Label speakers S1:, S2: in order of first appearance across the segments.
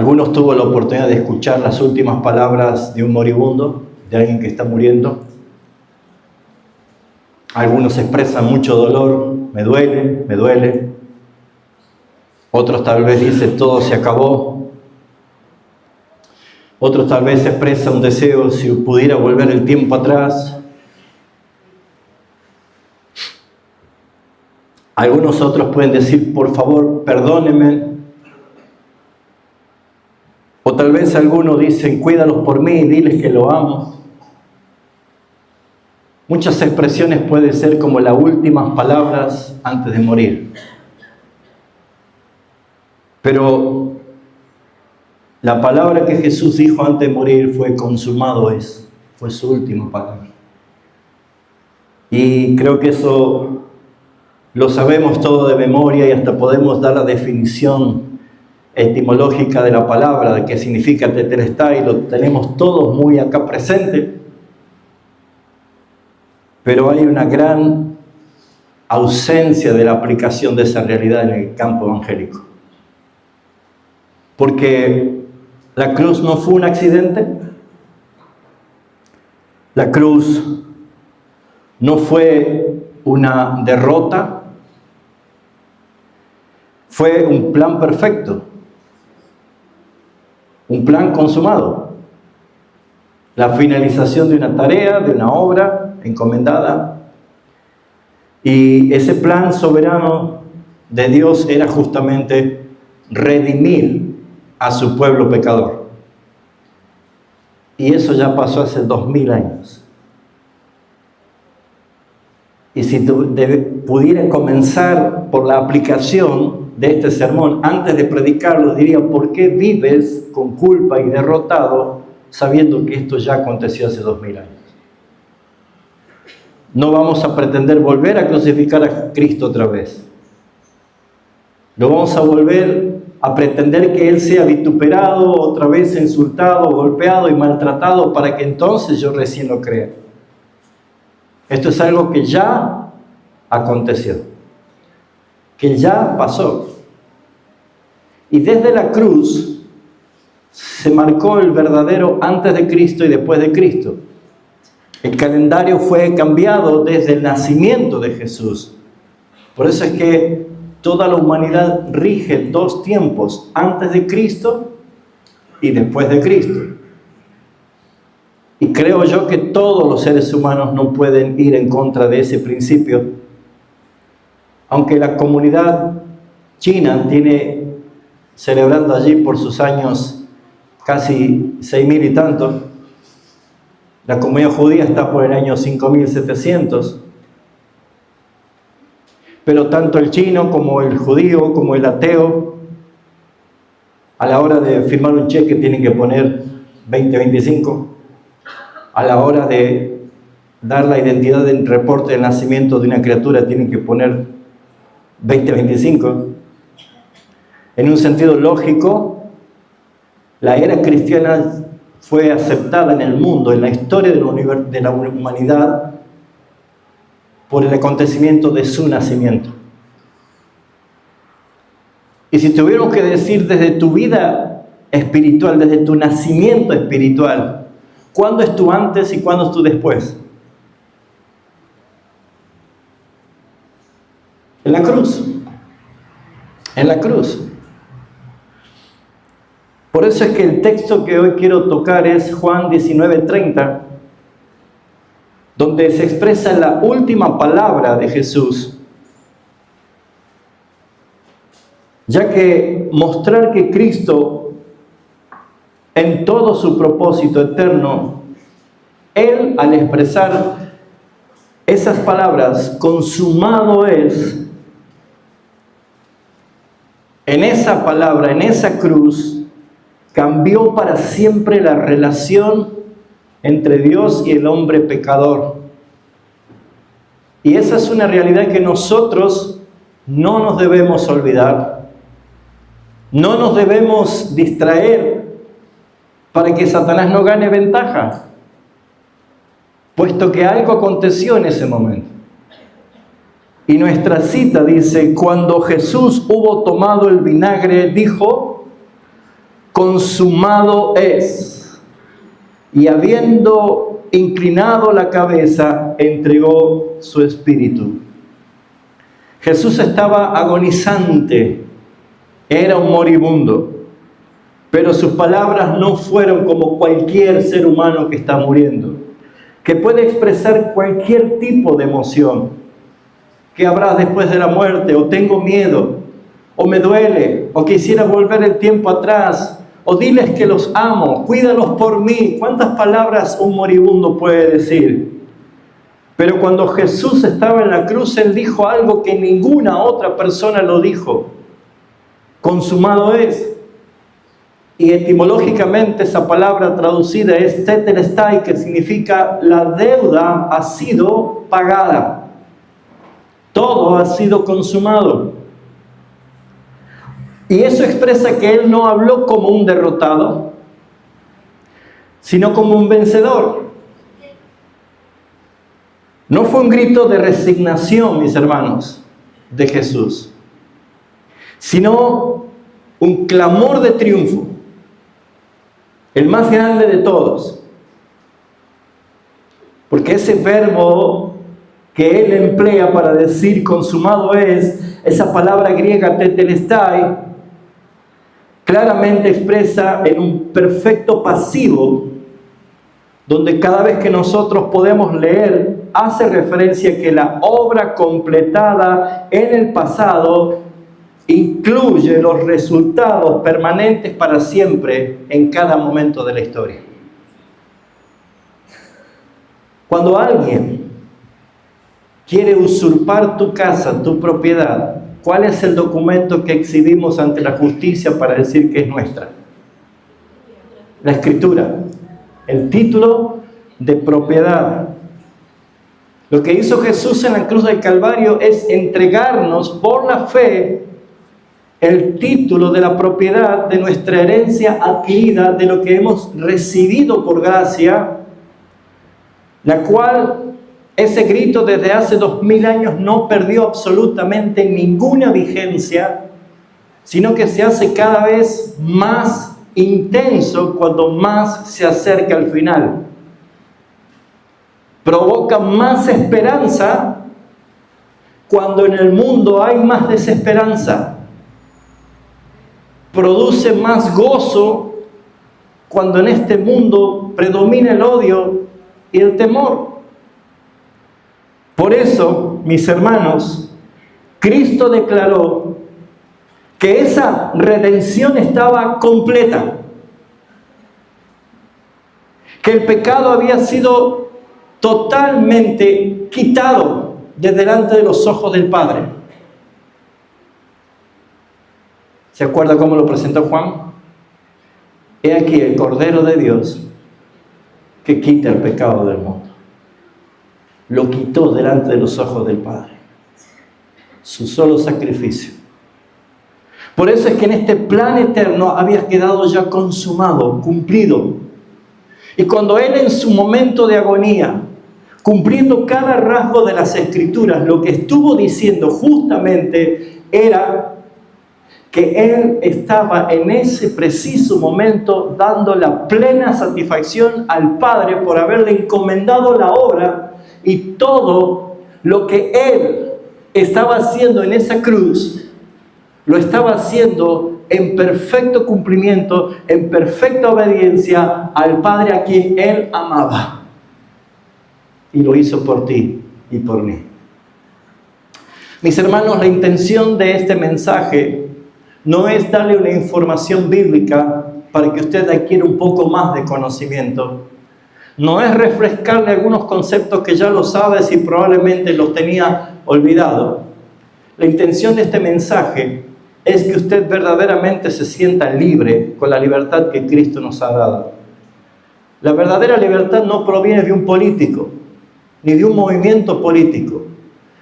S1: Algunos tuvo la oportunidad de escuchar las últimas palabras de un moribundo, de alguien que está muriendo. Algunos expresan mucho dolor, me duele, me duele. Otros tal vez dicen todo se acabó. Otros tal vez expresan un deseo si pudiera volver el tiempo atrás. Algunos otros pueden decir, por favor, perdónenme. O tal vez algunos dicen, cuídalos por mí, diles que lo amo. Muchas expresiones pueden ser como las últimas palabras antes de morir. Pero la palabra que Jesús dijo antes de morir fue consumado es. Fue su última palabra. Y creo que eso lo sabemos todo de memoria y hasta podemos dar la definición etimológica de la palabra, de qué significa tetelestai, lo tenemos todos muy acá presente. Pero hay una gran ausencia de la aplicación de esa realidad en el campo evangélico. Porque la cruz no fue un accidente, la cruz no fue una derrota, fue un plan perfecto, un plan consumado, la finalización de una tarea, de una obra encomendada. Y ese plan soberano de Dios era justamente redimir a su pueblo pecador. Y eso ya pasó hace 2000 años. Y si pudiera comenzar por la aplicación de este sermón, antes de predicarlo, diría, ¿por qué vives con culpa y derrotado sabiendo que esto ya aconteció hace 2000 años? No vamos a pretender volver a crucificar a Cristo otra vez. No vamos a volver a pretender que Él sea vituperado, otra vez insultado, golpeado y maltratado para que entonces yo recién lo crea. Esto es algo que ya aconteció, que ya pasó. Y desde la cruz se marcó el verdadero antes de Cristo y después de Cristo. El calendario fue cambiado desde el nacimiento de Jesús. Por eso es que toda la humanidad rige dos tiempos, antes de Cristo y después de Cristo. Y creo yo que todos los seres humanos no pueden ir en contra de ese principio. Aunque la comunidad china tiene, celebrando allí por sus años casi 6.000 y tantos, la comunidad judía está por el año 5.700. Pero tanto el chino como el judío, como el ateo, a la hora de firmar un cheque tienen que poner 2025. A la hora de dar la identidad del reporte de nacimiento de una criatura tienen que poner 2025. En un sentido lógico, la era cristiana fue aceptada en el mundo, en la historia de la humanidad, por el acontecimiento de su nacimiento. Y si tuviéramos que decir desde tu vida espiritual, desde tu nacimiento espiritual, ¿cuándo es tu antes y cuándo es tu después? En la cruz. En la cruz. Por eso es que el texto que hoy quiero tocar es Juan 19:30, donde se expresa la última palabra de Jesús, ya que mostrar que Cristo, en todo su propósito eterno, Él al expresar esas palabras, consumado es, en esa palabra, en esa cruz, cambió para siempre la relación entre Dios y el hombre pecador. Y esa es una realidad que nosotros no nos debemos olvidar. No nos debemos distraer para que Satanás no gane ventaja, puesto que algo aconteció en ese momento. Y nuestra cita dice, cuando Jesús hubo tomado el vinagre, dijo, consumado es. Y habiendo inclinado la cabeza, entregó su espíritu. Jesús estaba agonizante, era un moribundo, pero sus palabras no fueron como cualquier ser humano que está muriendo, que puede expresar cualquier tipo de emoción. ¿Qué habrá después de la muerte? O tengo miedo, o me duele, o quisiera volver el tiempo atrás, o diles que los amo, cuídalos por mí. ¿Cuántas palabras un moribundo puede decir? Pero cuando Jesús estaba en la cruz, Él dijo algo que ninguna otra persona lo dijo. Consumado es. Y etimológicamente esa palabra traducida es tetelestai, que significa la deuda ha sido pagada. Todo ha sido consumado. Y eso expresa que Él no habló como un derrotado, sino como un vencedor. No fue un grito de resignación, mis hermanos, de Jesús, sino un clamor de triunfo, el más grande de todos. Porque ese verbo que Él emplea para decir consumado es, esa palabra griega tetelestai, claramente expresa en un perfecto pasivo, donde cada vez que nosotros podemos leer, hace referencia a que la obra completada en el pasado incluye los resultados permanentes para siempre en cada momento de la historia. Cuando alguien quiere usurpar tu casa, tu propiedad, ¿cuál es el documento que exhibimos ante la justicia para decir que es nuestra? La escritura, el título de propiedad. Lo que hizo Jesús en la cruz del Calvario es entregarnos por la fe el título de la propiedad de nuestra herencia adquirida, de lo que hemos recibido por gracia, la cual ese grito desde hace 2000 años no perdió absolutamente ninguna vigencia, sino que se hace cada vez más intenso cuando más se acerca al final. Provoca más esperanza cuando en el mundo hay más desesperanza. Produce más gozo cuando en este mundo predomina el odio y el temor. Por eso, mis hermanos, Cristo declaró que esa redención estaba completa, que el pecado había sido totalmente quitado de delante de los ojos del Padre. ¿Se acuerda cómo lo presentó Juan? He aquí el Cordero de Dios que quita el pecado del mundo. Lo quitó delante de los ojos del Padre. Su solo sacrificio. Por eso es que en este plan eterno había quedado ya consumado, cumplido. Y cuando Él en su momento de agonía, cumpliendo cada rasgo de las Escrituras, lo que estuvo diciendo justamente era que Él estaba en ese preciso momento dando la plena satisfacción al Padre por haberle encomendado la obra, y todo lo que Él estaba haciendo en esa cruz, lo estaba haciendo en perfecto cumplimiento, en perfecta obediencia al Padre a quien Él amaba. Y lo hizo por ti y por mí. Mis hermanos, la intención de este mensaje no es darle una información bíblica para que usted adquiera un poco más de conocimiento. No es refrescarle algunos conceptos que ya lo sabes y probablemente los tenía olvidado. La intención de este mensaje es que usted verdaderamente se sienta libre con la libertad que Cristo nos ha dado. La verdadera libertad no proviene de un político, ni de un movimiento político,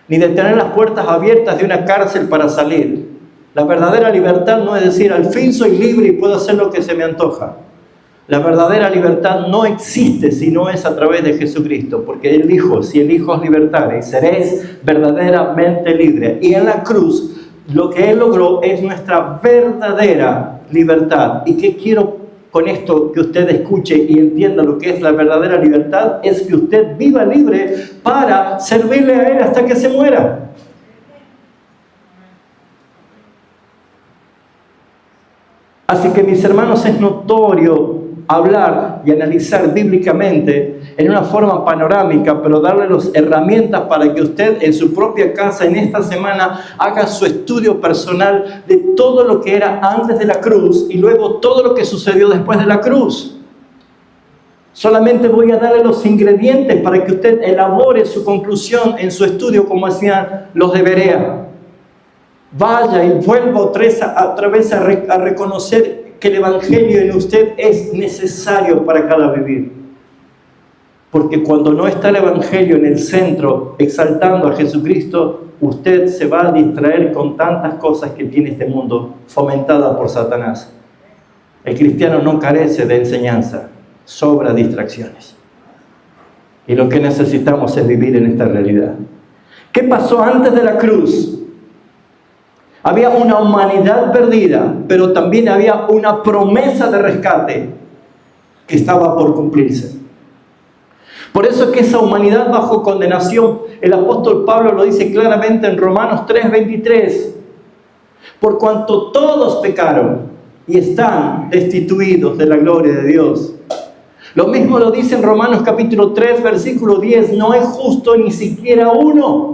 S1: ni de tener las puertas abiertas de una cárcel para salir. La verdadera libertad no es decir, al fin soy libre y puedo hacer lo que se me antoja. La verdadera libertad no existe si no es a través de Jesucristo, porque Él dijo, si el Hijo os libertare, seréis verdaderamente libres. Y en la cruz, lo que Él logró es nuestra verdadera libertad. ¿Y qué quiero con esto que usted escuche y entienda lo que es la verdadera libertad? Es que usted viva libre para servirle a Él hasta que se muera. Así que, mis hermanos, es notorio hablar y analizar bíblicamente en una forma panorámica, pero darle las herramientas para que usted en su propia casa en esta semana haga su estudio personal de todo lo que era antes de la cruz y luego todo lo que sucedió después de la cruz. Solamente voy a darle los ingredientes para que usted elabore su conclusión en su estudio como hacían los de Berea. Vaya y vuelva otra vez a reconocer que el Evangelio en usted es necesario para cada vivir. Porque cuando no está el Evangelio en el centro, exaltando a Jesucristo, usted se va a distraer con tantas cosas que tiene este mundo, fomentada por Satanás. El cristiano no carece de enseñanza, sobra distracciones. Y lo que necesitamos es vivir en esta realidad. ¿Qué pasó antes de la cruz? Había una humanidad perdida, pero también había una promesa de rescate que estaba por cumplirse. Por eso es que esa humanidad bajo condenación, el apóstol Pablo lo dice claramente en Romanos 3:23. Por cuanto todos pecaron y están destituidos de la gloria de Dios. Lo mismo lo dice en Romanos capítulo 3, versículo 10. No es justo ni siquiera uno.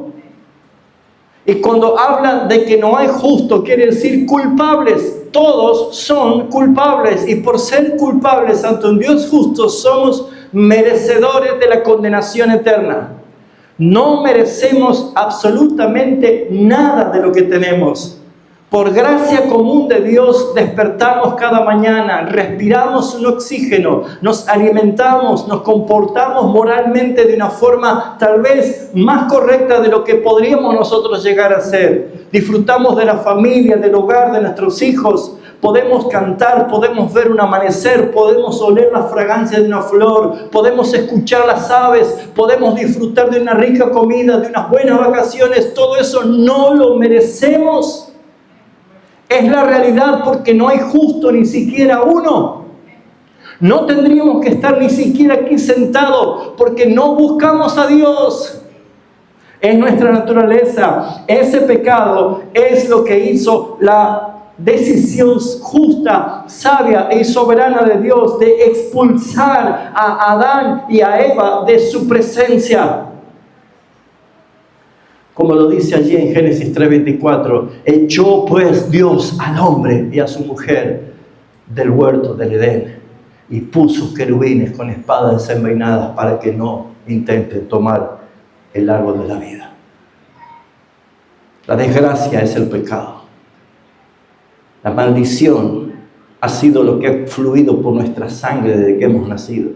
S1: Y cuando habla de que no hay justo, quiere decir culpables. Todos son culpables. Y por ser culpables ante un Dios justo, somos merecedores de la condenación eterna. No merecemos absolutamente nada de lo que tenemos. Por gracia común de Dios despertamos cada mañana, respiramos un oxígeno, nos alimentamos, nos comportamos moralmente de una forma tal vez más correcta de lo que podríamos nosotros llegar a ser. Disfrutamos de la familia, del hogar, de nuestros hijos. Podemos cantar, podemos ver un amanecer, podemos oler la fragancia de una flor, podemos escuchar las aves, podemos disfrutar de una rica comida, de unas buenas vacaciones. Todo eso no lo merecemos. Es la realidad porque no hay justo ni siquiera uno. No tendríamos que estar ni siquiera aquí sentados porque no buscamos a Dios. Es nuestra naturaleza. Ese pecado es lo que hizo la decisión justa, sabia y soberana de Dios de expulsar a Adán y a Eva de su presencia. Como lo dice allí en Génesis 3:24, echó pues Dios al hombre y a su mujer del huerto del Edén y puso querubines con espadas desenvainadas para que no intenten tomar el árbol de la vida. La desgracia es el pecado. La maldición ha sido lo que ha fluido por nuestra sangre desde que hemos nacido.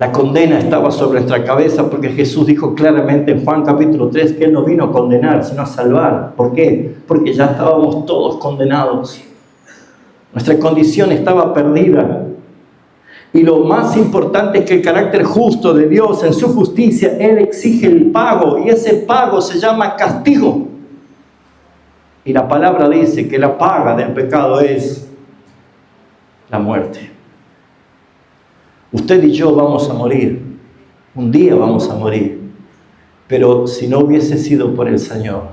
S1: La condena estaba sobre nuestra cabeza porque Jesús dijo claramente en Juan capítulo 3 que Él no vino a condenar, sino a salvar. ¿Por qué? Porque ya estábamos todos condenados. Nuestra condición estaba perdida. Y lo más importante es que el carácter justo de Dios, en su justicia, Él exige el pago. Y ese pago se llama castigo. Y la palabra dice que la paga del pecado es la muerte. Usted y yo vamos a morir, un día vamos a morir, pero si no hubiese sido por el Señor,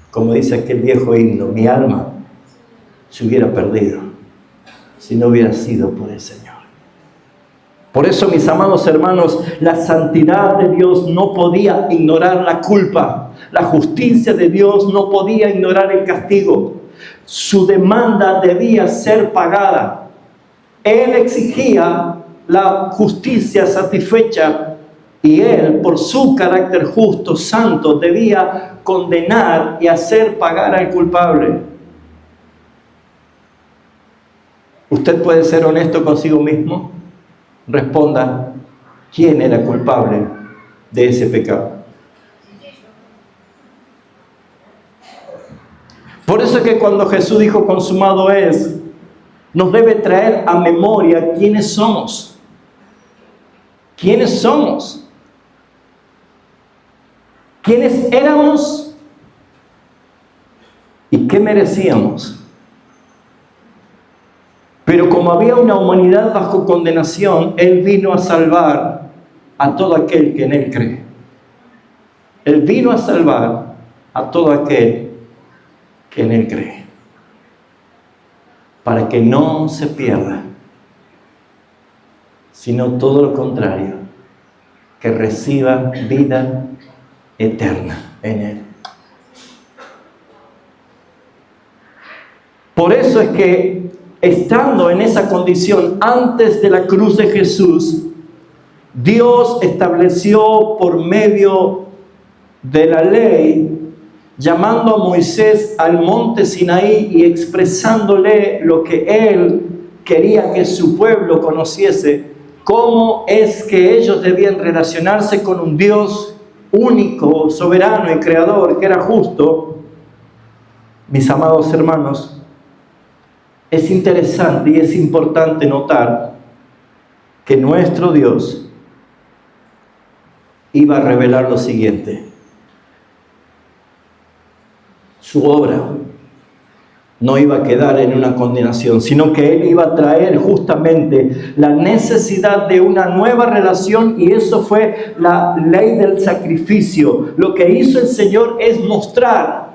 S1: como dice aquel viejo himno, mi alma se hubiera perdido si no hubiera sido por el Señor. Por eso, mis amados hermanos, la santidad de Dios no podía ignorar la culpa, la justicia de Dios no podía ignorar el castigo, su demanda debía ser pagada. Él exigía la justicia satisfecha y Él, por su carácter justo, santo, debía condenar y hacer pagar al culpable. ¿Usted puede ser honesto consigo mismo? Responda, ¿quién era culpable de ese pecado? Por eso es que cuando Jesús dijo consumado es, nos debe traer a memoria quiénes somos. ¿Quiénes somos? ¿Quiénes éramos? ¿Y qué merecíamos? como había una humanidad bajo condenación, Él vino a salvar a todo aquel que en Él cree. Él vino a salvar a todo aquel que en Él cree, para que no se pierda, sino todo lo contrario, que reciba vida eterna en Él. Por eso es que, estando en esa condición antes de la cruz de Jesús, Dios estableció por medio de la ley, llamando a Moisés al monte Sinaí y expresándole lo que Él quería que su pueblo conociese, cómo es que ellos debían relacionarse con un Dios único, soberano y creador, que era justo. Mis amados hermanos, es interesante y es importante notar que nuestro Dios iba a revelar lo siguiente: su obra no iba a quedar en una condenación, sino que Él iba a traer justamente la necesidad de una nueva relación, y eso fue la ley del sacrificio. Lo que hizo el Señor es mostrar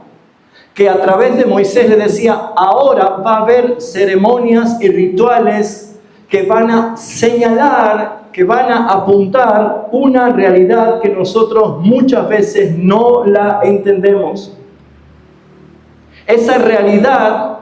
S1: que a través de Moisés le decía: ahora va a haber ceremonias y rituales que van a señalar, que van a apuntar una realidad que nosotros muchas veces no la entendemos. Esa realidad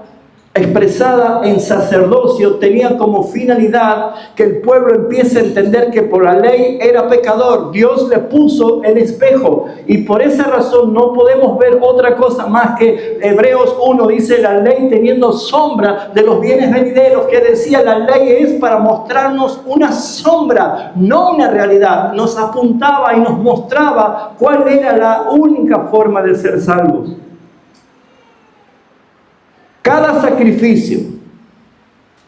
S1: expresada en sacerdocio tenía como finalidad que el pueblo empiece a entender que por la ley era pecador. Dios le puso el espejo, y por esa razón no podemos ver otra cosa más que Hebreos 1 dice: la ley teniendo sombra de los bienes venideros, que decía, la ley es para mostrarnos una sombra, no una realidad. Nos apuntaba y nos mostraba cuál era la única forma de ser salvos. Cada sacrificio,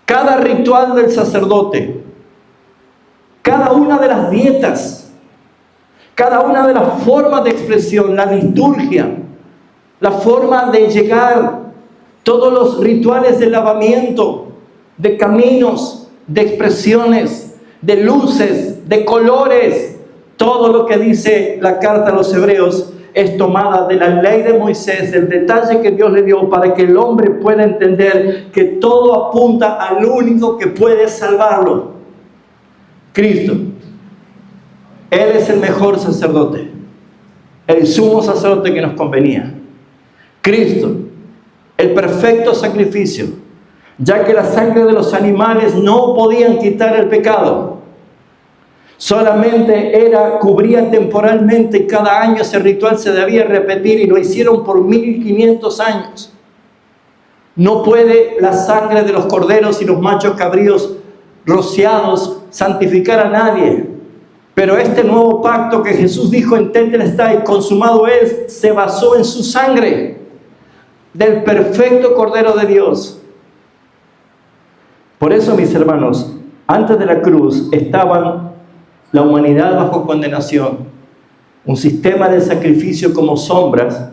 S1: cada ritual del sacerdote, cada una de las dietas, cada una de las formas de expresión, la liturgia, la forma de llegar, todos los rituales de lavamiento, de caminos, de expresiones, de luces, de colores, todo lo que dice la carta a los Hebreos es tomada de la ley de Moisés, el detalle que Dios le dio para que el hombre pueda entender que todo apunta al único que puede salvarlo: Cristo. Él es el mejor sacerdote, el sumo sacerdote que nos convenía. Cristo, el perfecto sacrificio, ya que la sangre de los animales no podían quitar el pecado. Solamente cubría temporalmente, y cada año ese ritual se debía repetir, y lo hicieron por 1500 años. No puede la sangre de los corderos y los machos cabríos rociados santificar a nadie. Pero este nuevo pacto que Jesús dijo en Tetelestai, consumado es, se basó en su sangre del perfecto Cordero de Dios. Por eso, mis hermanos, antes de la cruz estaban la humanidad bajo condenación, un sistema de sacrificio como sombras,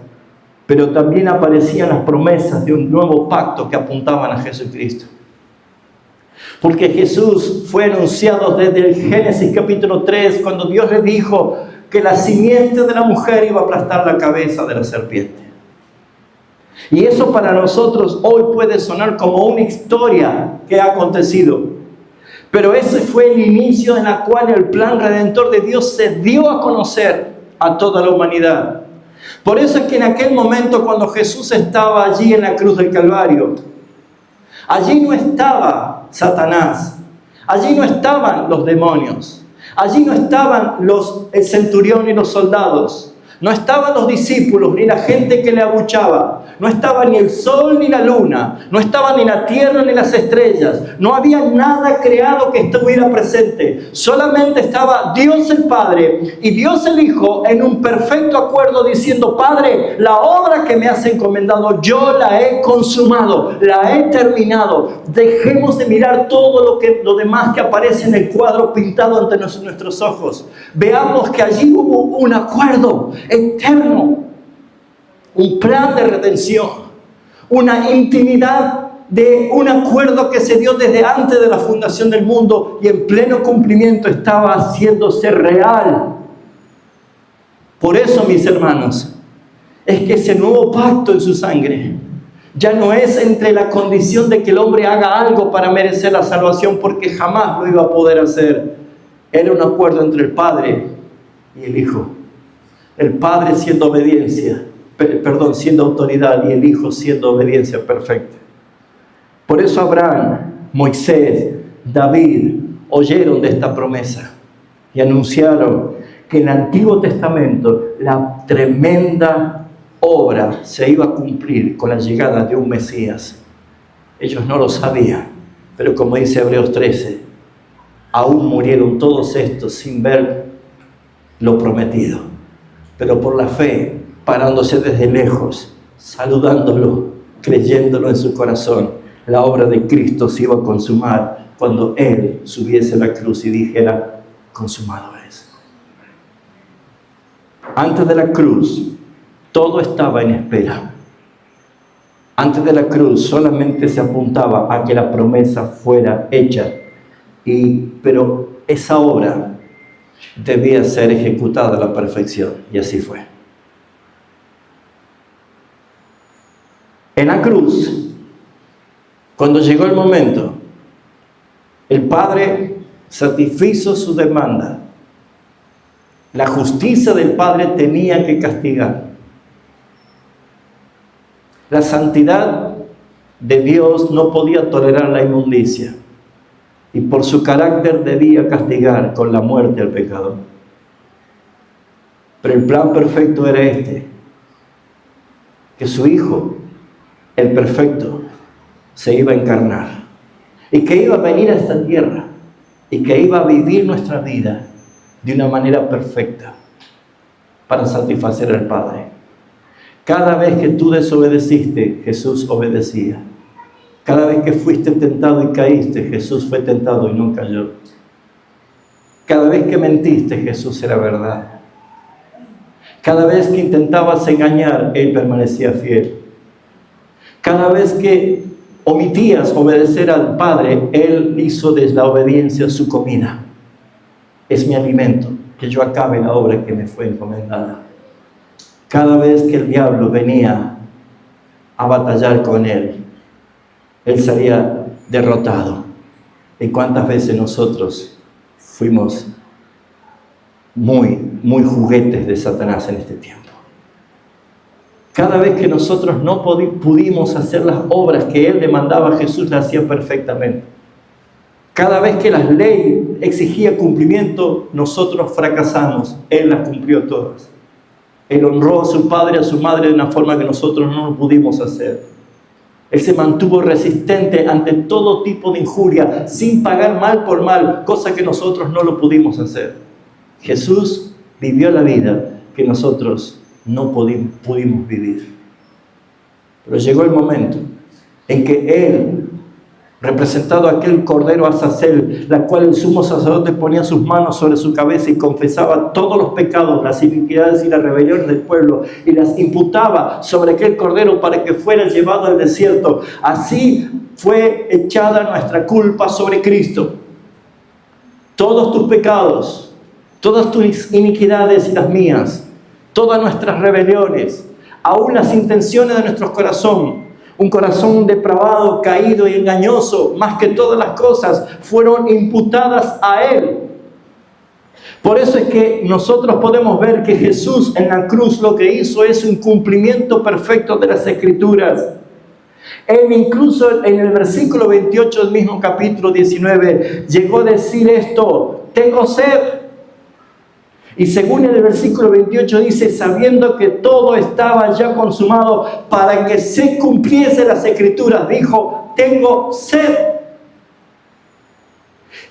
S1: pero también aparecían las promesas de un nuevo pacto que apuntaban a Jesucristo. Porque Jesús fue anunciado desde el Génesis capítulo 3, cuando Dios le dijo que la simiente de la mujer iba a aplastar la cabeza de la serpiente. Y eso para nosotros hoy puede sonar como una historia que ha acontecido. Pero ese fue el inicio en el cual el plan redentor de Dios se dio a conocer a toda la humanidad. Por eso es que en aquel momento, cuando Jesús estaba allí en la cruz del Calvario, allí no estaba Satanás, allí no estaban los demonios, allí no estaban el centurión y los soldados, no estaban los discípulos ni la gente que le abuchaba, no estaba ni el sol ni la luna, no estaba ni la tierra ni las estrellas, no había nada creado que estuviera presente. Solamente estaba Dios el Padre y Dios el Hijo en un perfecto acuerdo, diciendo: Padre, la obra que me has encomendado yo la he consumado, la he terminado. Dejemos de mirar todo lo demás que aparece en el cuadro pintado ante nuestros ojos. Veamos que allí hubo un acuerdo eterno, un plan de redención, una intimidad de un acuerdo que se dio desde antes de la fundación del mundo y en pleno cumplimiento estaba haciéndose real. Por eso, mis hermanos, es que ese nuevo pacto en su sangre ya no es entre la condición de que el hombre haga algo para merecer la salvación, porque jamás lo iba a poder hacer. Era un acuerdo entre el Padre y el Hijo. El Padre siendo siendo autoridad, y el Hijo siendo obediencia perfecta. Por eso Abraham, Moisés, David oyeron de esta promesa y anunciaron que en el Antiguo Testamento la tremenda obra se iba a cumplir con la llegada de un Mesías. Ellos no lo sabían, pero como dice Hebreos 13, aún murieron todos estos sin ver lo prometido, pero por la fe, parándose desde lejos, saludándolo, creyéndolo en su corazón, la obra de Cristo se iba a consumar cuando Él subiese a la cruz y dijera: consumado es. Antes de la cruz, todo estaba en espera. Antes de la cruz solamente se apuntaba a que la promesa fuera hecha, pero esa obra debía ser ejecutada a la perfección, y así fue. En la cruz, cuando llegó el momento, el Padre satisfizo su demanda. La justicia del Padre tenía que castigar. La santidad de Dios no podía tolerar la inmundicia, y por su carácter debía castigar con la muerte al pecador. Pero el plan perfecto era que su Hijo, el perfecto, se iba a encarnar, y que iba a venir a esta tierra, y que iba a vivir nuestra vida de una manera perfecta para satisfacer al Padre. Cada vez que tú desobedeciste, Jesús obedecía. Cada vez que fuiste tentado y caíste, Jesús fue tentado y no cayó. Cada vez que mentiste, Jesús era verdad. Cada vez que intentabas engañar, Él permanecía fiel. Cada vez que omitías obedecer al Padre, Él hizo de la obediencia su comida. Es mi alimento, que yo acabe la obra que me fue encomendada. Cada vez que el diablo venía a batallar con Él, Él salía derrotado. ¿Y cuántas veces nosotros fuimos muy juguetes de Satanás en este tiempo? Cada vez que nosotros no pudimos hacer las obras que Él demandaba, Jesús las hacía perfectamente. Cada vez que la ley exigía cumplimiento, nosotros fracasamos. Él las cumplió todas. Él honró a su padre y a su madre de una forma que nosotros no lo pudimos hacer. Él se mantuvo resistente ante todo tipo de injuria, sin pagar mal por mal, cosa que nosotros no lo pudimos hacer. Jesús vivió la vida que nosotros no pudimos vivir. Pero llegó el momento en que Él, representado aquel cordero Azazel, la cual el sumo sacerdote ponía sus manos sobre su cabeza y confesaba todos los pecados, las iniquidades y las rebeliones del pueblo, y las imputaba sobre aquel cordero para que fuera llevado al desierto. Así fue echada nuestra culpa sobre Cristo. Todos tus pecados, todas tus iniquidades y las mías, todas nuestras rebeliones, aún las intenciones de nuestro corazón, un corazón depravado, caído y engañoso, más que todas las cosas, fueron imputadas a Él. Por eso es que nosotros podemos ver que Jesús en la cruz lo que hizo es un cumplimiento perfecto de las Escrituras. Él incluso en el versículo 28 del mismo capítulo 19 llegó a decir esto: tengo sed. Y según el versículo 28 dice: sabiendo que todo estaba ya consumado, para que se cumpliese las Escrituras, dijo: tengo sed.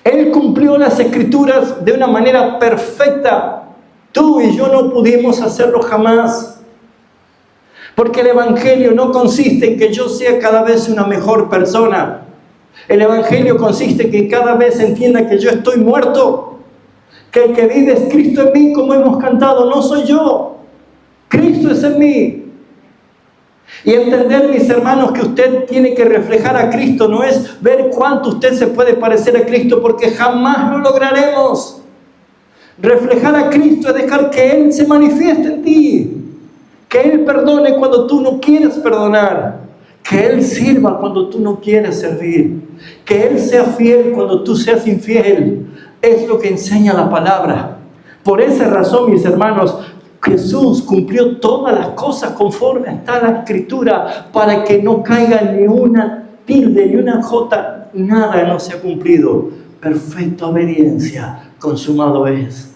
S1: Él cumplió las Escrituras de una manera perfecta. Tú y yo no pudimos hacerlo jamás. Porque el Evangelio no consiste en que yo sea cada vez una mejor persona. El Evangelio consiste en que cada vez entienda que yo estoy muerto. Que el que vive es Cristo en mí, como hemos cantado, no soy yo. Cristo es en mí. Y entender, mis hermanos, que usted tiene que reflejar a Cristo, no es ver cuánto usted se puede parecer a Cristo, porque jamás lo lograremos. Reflejar a Cristo es dejar que Él se manifieste en ti, que Él perdone cuando tú no quieres perdonar, que Él sirva cuando tú no quieres servir, que Él sea fiel cuando tú seas infiel. Es lo que enseña la palabra. Por esa razón, mis hermanos, Jesús cumplió todas las cosas conforme está la Escritura, para que no caiga ni una tilde, ni una jota, nada no se ha cumplido. Perfecta obediencia, consumado es.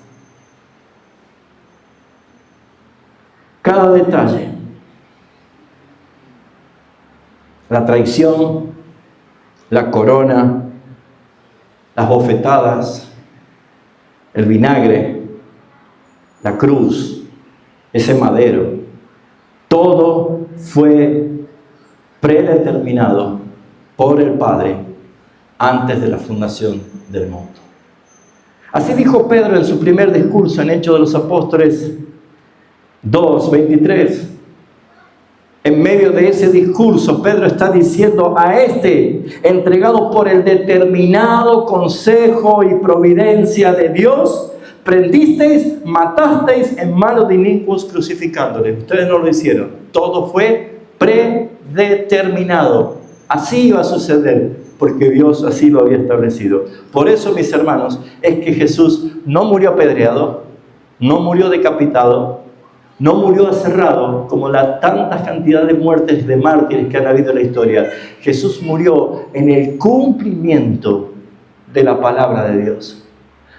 S1: Cada detalle, la traición, la corona, las bofetadas, el vinagre, la cruz, ese madero, todo fue predeterminado por el Padre antes de la fundación del mundo. Así dijo Pedro en su primer discurso en Hechos de los Apóstoles 2:23. En medio de ese discurso, Pedro está diciendo: a este, entregado por el determinado consejo y providencia de Dios, prendisteis, matasteis en manos de inicuos, crucificándole. Ustedes no lo hicieron. Todo fue predeterminado. Así iba a suceder, porque Dios así lo había establecido. Por eso, mis hermanos, es que Jesús no murió apedreado, no murió decapitado, no murió aserrado como la tantas cantidades de muertes de mártires que han habido en la historia. Jesús murió en el cumplimiento de la palabra de Dios.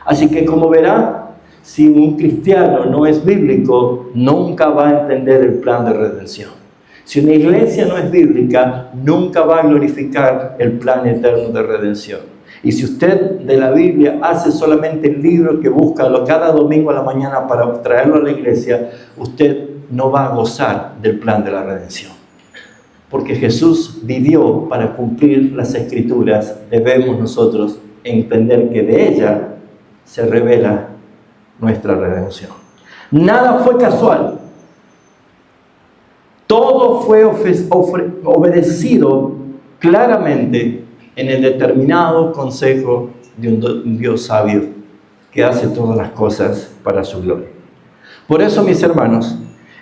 S1: Así que, como verá, si un cristiano no es bíblico, nunca va a entender el plan de redención. Si una iglesia no es bíblica, nunca va a glorificar el plan eterno de redención. Y si usted de la Biblia hace solamente el libro que busca cada domingo a la mañana para traerlo a la iglesia, usted no va a gozar del plan de la redención. Porque Jesús vivió para cumplir las Escrituras. Debemos nosotros entender que de ella se revela nuestra redención. Nada fue casual. Todo fue obedecido claramente en el determinado consejo de un Dios sabio que hace todas las cosas para su gloria. Por eso, mis hermanos,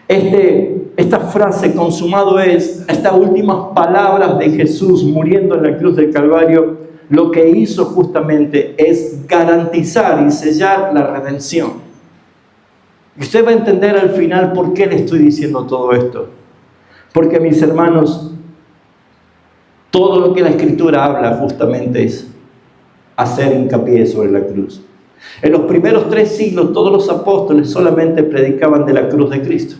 S1: esta frase consumado es, estas últimas palabras de Jesús muriendo en la cruz del Calvario, lo que hizo justamente es garantizar y sellar la redención. Y usted va a entender al final por qué le estoy diciendo todo esto. Porque, mis hermanos, todo lo que la Escritura habla justamente es hacer hincapié sobre la cruz. En los primeros 3 siglos, todos los apóstoles solamente predicaban de la cruz de Cristo.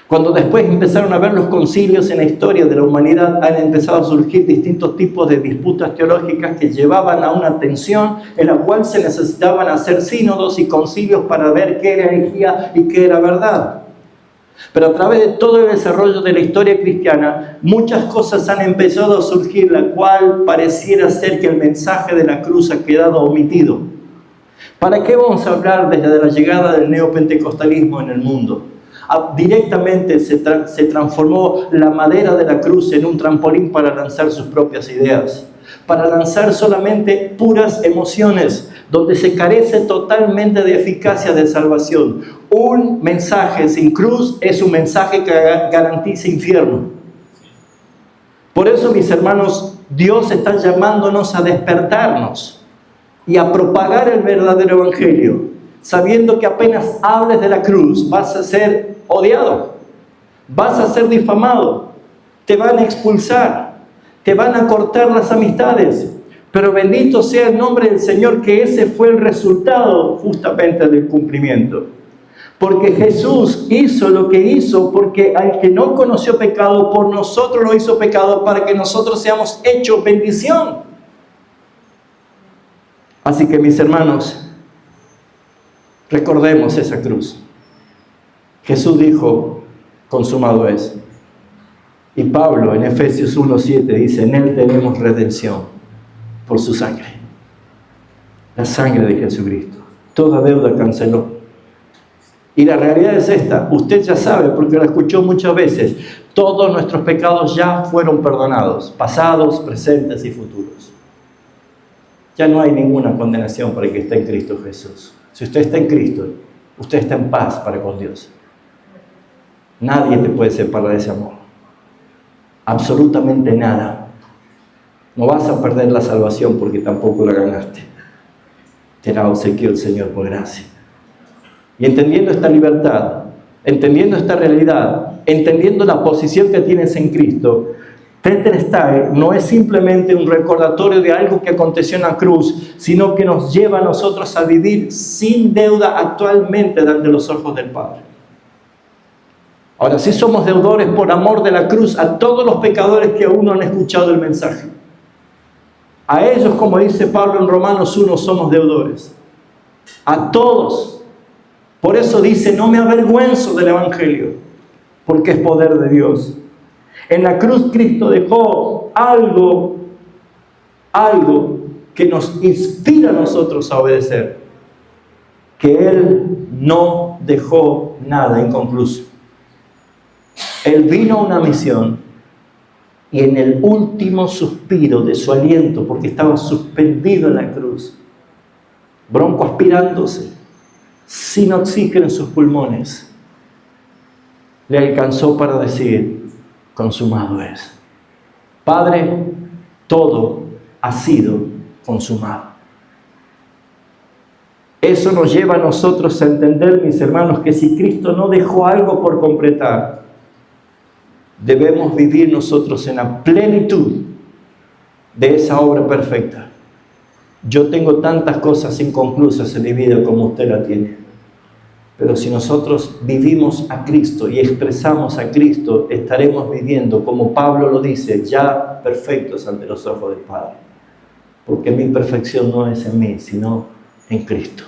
S1: Cuando después empezaron a ver los concilios en la historia de la humanidad, han empezado a surgir distintos tipos de disputas teológicas que llevaban a una tensión en la cual se necesitaban hacer sínodos y concilios para ver qué era herejía y qué era verdad. Pero a través de todo el desarrollo de la historia cristiana, muchas cosas han empezado a surgir, la cual pareciera ser que el mensaje de la cruz ha quedado omitido. ¿Para qué vamos a hablar desde la llegada del neopentecostalismo en el mundo? Directamente se transformó la madera de la cruz en un trampolín para lanzar sus propias ideas, para lanzar solamente puras emociones, donde se carece totalmente de eficacia de salvación. Un mensaje sin cruz es un mensaje que garantiza infierno. Por eso, mis hermanos, Dios está llamándonos a despertarnos y a propagar el verdadero evangelio, sabiendo que apenas hables de la cruz vas a ser odiado, vas a ser difamado, te van a expulsar, te van a cortar las amistades. Pero bendito sea el nombre del Señor, que ese fue el resultado justamente del cumplimiento. Porque Jesús hizo lo que hizo, porque al que no conoció pecado, por nosotros lo hizo pecado, para que nosotros seamos hechos bendición. Así que, mis hermanos, recordemos esa cruz. Jesús dijo, consumado es. Y Pablo en Efesios 1:7 dice, en Él tenemos redención por su sangre. La sangre de Jesucristo. Toda deuda canceló. Y la realidad es esta, usted ya sabe, porque la escuchó muchas veces, todos nuestros pecados ya fueron perdonados, pasados, presentes y futuros. Ya no hay ninguna condenación para el que está en Cristo Jesús. Si usted está en Cristo, usted está en paz para con Dios. Nadie te puede separar de ese amor. Absolutamente nada. No vas a perder la salvación porque tampoco la ganaste. Te la obsequió el Señor por gracia. Y entendiendo esta libertad, entendiendo esta realidad, entendiendo la posición que tienes en Cristo, Tetelestai no es simplemente un recordatorio de algo que aconteció en la cruz, sino que nos lleva a nosotros a vivir sin deuda actualmente ante los ojos del Padre. Ahora sí somos deudores por amor de la cruz a todos los pecadores que aún no han escuchado el mensaje. A ellos, como dice Pablo en Romanos 1, somos deudores. A todos. Por eso dice, no me avergüenzo del Evangelio, porque es poder de Dios. En la cruz Cristo dejó algo que nos inspira a nosotros a obedecer. Que Él no dejó nada inconcluso. Él vino a una misión y en el último suspiro de su aliento, porque estaba suspendido en la cruz, bronco aspirándose, sin oxígeno en sus pulmones, le alcanzó para decir, consumado es. Padre, todo ha sido consumado. Eso nos lleva a nosotros a entender, mis hermanos, que si Cristo no dejó algo por completar, debemos vivir nosotros en la plenitud de esa obra perfecta. Yo tengo tantas cosas inconclusas en mi vida como usted la tiene. Pero si nosotros vivimos a Cristo y expresamos a Cristo, estaremos viviendo, como Pablo lo dice, ya perfectos ante los ojos del Padre. Porque mi perfección no es en mí, sino en Cristo.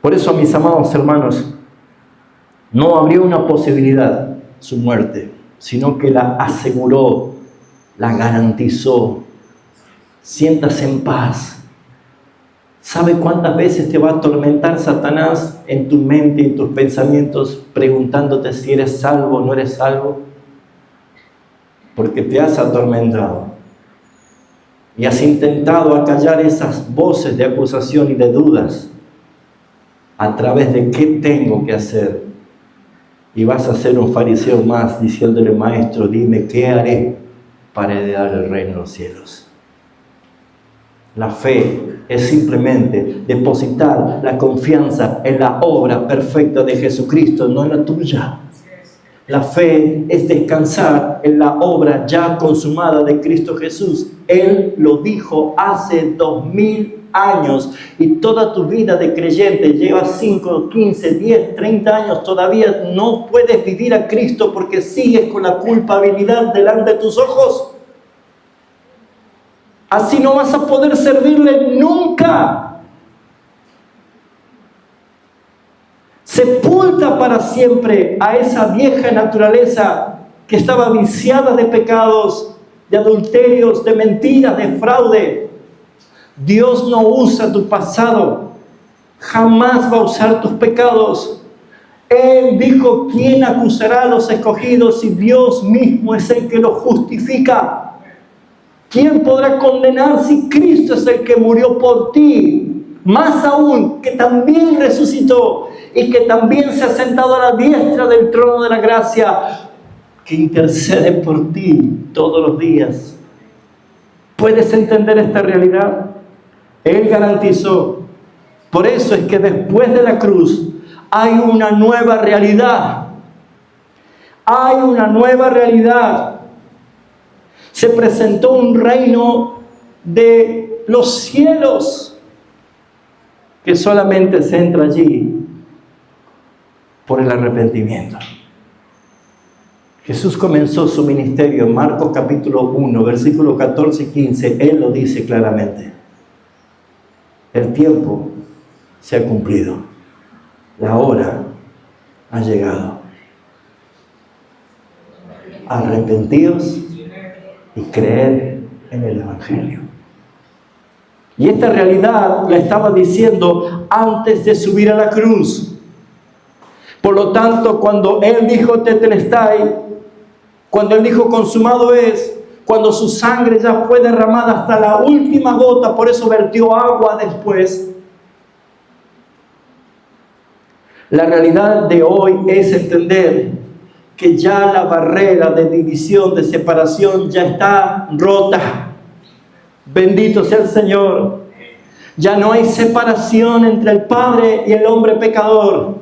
S1: Por eso, mis amados hermanos, no abrió una posibilidad su muerte, sino que la aseguró, la garantizó. Siéntase en paz. ¿Sabe cuántas veces te va a atormentar Satanás en tu mente y en tus pensamientos preguntándote si eres salvo o no eres salvo? Porque te has atormentado y has intentado acallar esas voces de acusación y de dudas a través de qué tengo que hacer. Y vas a ser un fariseo más diciéndole, maestro, dime qué haré para heredar el reino de los cielos. La fe es simplemente depositar la confianza en la obra perfecta de Jesucristo, no en la tuya. La fe es descansar en la obra ya consumada de Cristo Jesús. Él lo dijo hace 2000 años y toda tu vida de creyente, llevas 5, 15, 10, 30 años, todavía no puedes vivir a Cristo porque sigues con la culpabilidad delante de tus ojos. Así no vas a poder servirle nunca. Sepulta para siempre a esa vieja naturaleza que estaba viciada de pecados, de adulterios, de mentiras, de fraude. Dios no usa tu pasado, jamás va a usar tus pecados. Él dijo, ¿quién acusará a los escogidos si Dios mismo es el que los justifica? ¿Quién podrá condenar si Cristo es el que murió por ti? Más aún, que también resucitó y que también se ha sentado a la diestra del trono de la gracia, que intercede por ti todos los días. ¿Puedes entender esta realidad? Él garantizó. Por eso es que después de la cruz hay una nueva realidad. Hay una nueva realidad. Se presentó un reino de los cielos que solamente se entra allí por el arrepentimiento. Jesús comenzó su ministerio en Marcos capítulo 1, versículos 14 y 15. Él lo dice claramente. El tiempo se ha cumplido. La hora ha llegado. Arrepentíos y creer en el Evangelio. Y esta realidad la estaba diciendo antes de subir a la cruz. Por lo tanto, cuando Él dijo tetelestai, cuando Él dijo consumado es, cuando su sangre ya fue derramada hasta la última gota, por eso vertió agua después. La realidad de hoy es entender que ya la barrera de división, de separación, ya está rota. Bendito sea el Señor. Ya no hay separación entre el Padre y el hombre pecador.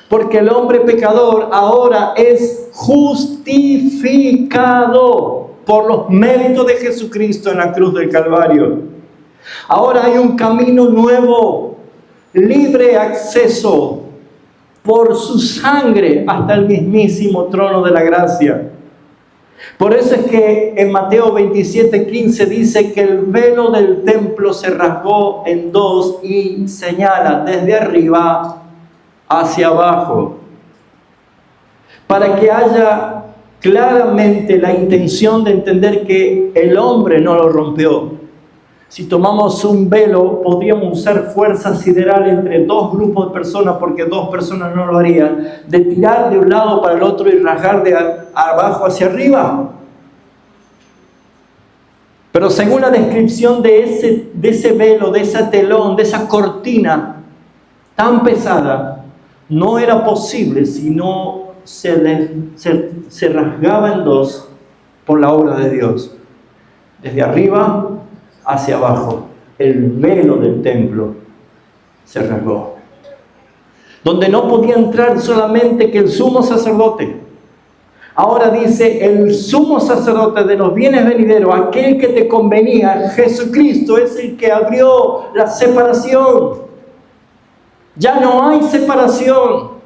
S1: Porque el hombre pecador ahora es justificado por los méritos de Jesucristo en la cruz del Calvario. Ahora hay un camino nuevo, libre acceso por su sangre hasta el mismísimo trono de la gracia. Por eso es que en Mateo 27:15 dice que el velo del templo se rasgó en dos y señala desde arriba hacia abajo, para que haya claramente la intención de entender que el hombre no lo rompió. Si tomamos un velo, podríamos usar fuerza sideral entre dos grupos de personas, porque dos personas no lo harían, de tirar de un lado para el otro y rasgar de abajo hacia arriba. Pero según la descripción de ese velo, de ese telón, de esa cortina tan pesada, no era posible si no se rasgaba en dos por la obra de Dios. Desde arriba hacia abajo, el velo del templo se rasgó. Donde no podía entrar solamente que el sumo sacerdote. Ahora dice el sumo sacerdote de los bienes venideros, aquel que te convenía, Jesucristo es el que abrió la separación. Ya no hay separación.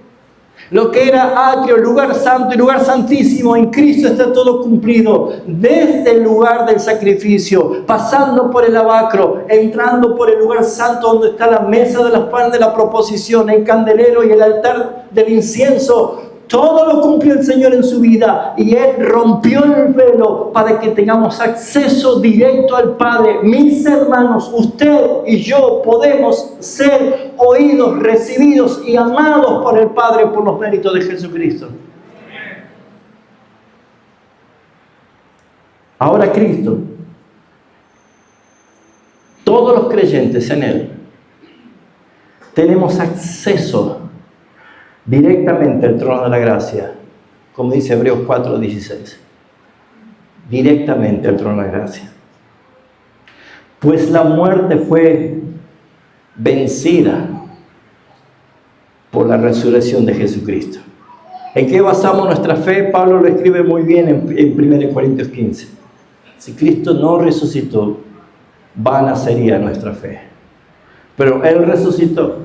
S1: Lo que era atrio, lugar santo y lugar santísimo, en Cristo está todo cumplido. Desde el lugar del sacrificio, pasando por el lavacro, entrando por el lugar santo donde está la mesa de las panes de la proposición, el candelero y el altar del incienso. Todo lo cumplió el Señor en su vida y Él rompió el velo para que tengamos acceso directo al Padre. Mis hermanos, usted y yo podemos ser oídos, recibidos y amados por el Padre por los méritos de Jesucristo. Ahora Cristo, todos los creyentes en Él, tenemos acceso directamente al trono de la gracia, como dice Hebreos 4:16. Directamente al trono de la gracia. Pues la muerte fue vencida por la resurrección de Jesucristo. ¿En qué basamos nuestra fe? Pablo lo escribe muy bien en 1 Corintios 15. Si Cristo no resucitó, vana sería nuestra fe. Pero Él resucitó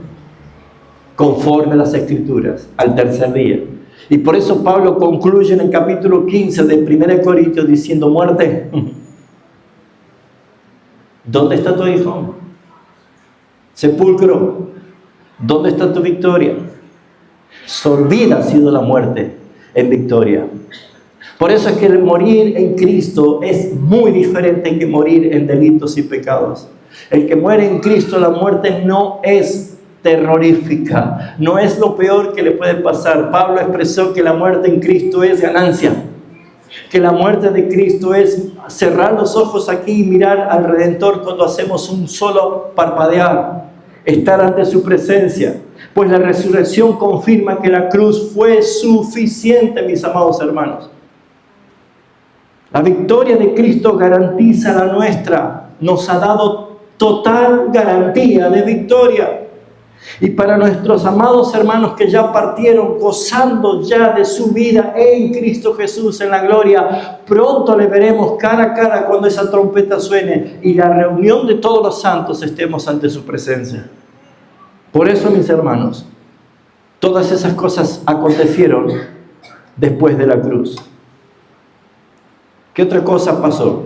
S1: conforme a las Escrituras, al tercer día. Y por eso Pablo concluye en el capítulo 15 de 1 Corintios diciendo: muerte, ¿dónde está tu hijo? Sepulcro, ¿dónde está tu victoria? Sorbida ha sido la muerte en victoria. Por eso es que el morir en Cristo es muy diferente que morir en delitos y pecados. El que muere en Cristo, la muerte no es terrorífica, no es lo peor que le puede pasar. Pablo expresó que la muerte en Cristo es ganancia, que la muerte de Cristo es cerrar los ojos aquí y mirar al Redentor cuando hacemos un solo parpadear, estar ante su presencia, pues la resurrección confirma que la cruz fue suficiente, mis amados hermanos. La victoria de Cristo garantiza la nuestra, nos ha dado total garantía de victoria. Y para nuestros amados hermanos que ya partieron, gozando ya de su vida en Cristo Jesús en la gloria, pronto le veremos cara a cara cuando esa trompeta suene y la reunión de todos los santos estemos ante su presencia. Por eso, mis hermanos, todas esas cosas acontecieron después de la cruz. ¿Qué otra cosa pasó?